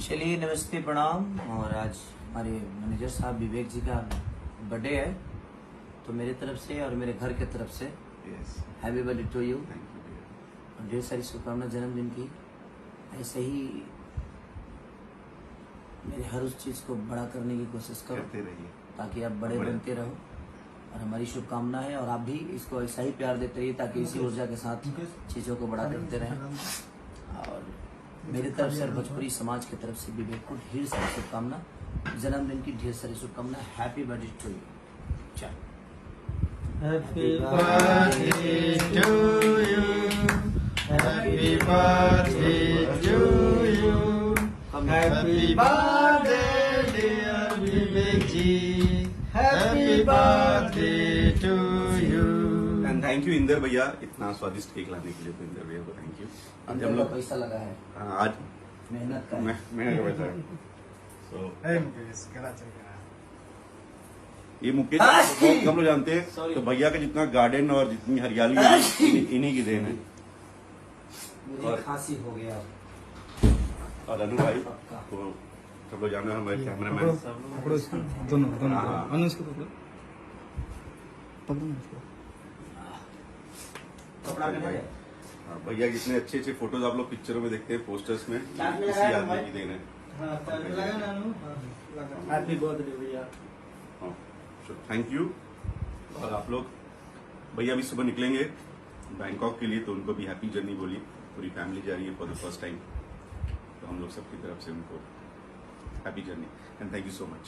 चलिए नमस्ते प्रणाम। और आज हमारे मैनेजर साहब विवेक जी का बर्थडे है, तो मेरे तरफ से और मेरे घर के तरफ से हैप्पी बर्थडे टू यू। और ढेर सारी शुभकामना जन्मदिन की। ऐसे ही मेरे हर उस चीज़ को बड़ा करने की कोशिश करो ताकि आप बड़े बनते रहो, और हमारी शुभकामना है। और आप भी इसको ऐसा ही प्यार देते रहिए ताकि इसी ऊर्जा के साथ चीज़ों को बड़ा करते रहें। और मेरी तरफ से और भोजपुरी समाज की तरफ से विवेक को ढेर सारी शुभकामना, जन्मदिन की ढेर सारी शुभकामना। Happy birthday to you. चल Happy birthday to you. Happy birthday to you. Happy birthday dear Vivek ji. Happy birthday to you. And thank you Inder भैया, इतना स्वादिष्ट केक लाने के लिए। तो इंदर भैया को थैंक यू। आज हम लोग पैसा लगा है, आज मेहनत का मेहनत का पैसा है। So, ये मुकेश बहुत कम लोग जानते हैं, तो भैया का जितना गार्डन और जितनी हरियाली है इन्हीं की देन है। मुझे खांसी हो गया। और अनु भाई तो सब लोग जाना है, हमारे कैमरामैन दोनों हाँ। अनुज को पकड़ो कपड़ा में है। हाँ, भैया जितने अच्छे अच्छे फोटोज आप लोग पिक्चरों में देखते हैं, पोस्टर्स में, इसी आदमी की देन है। हैप्पी बर्थडे भैया। Thank you. और आप लोग भैया भी सुबह निकलेंगे बैंकॉक के लिए, तो उनको भी हैप्पी जर्नी बोलिए। पूरी फैमिली जा रही है फॉर द फर्स्ट टाइम, तो हम लोग सबकी तरफ से उनको happy journey and thank you so much.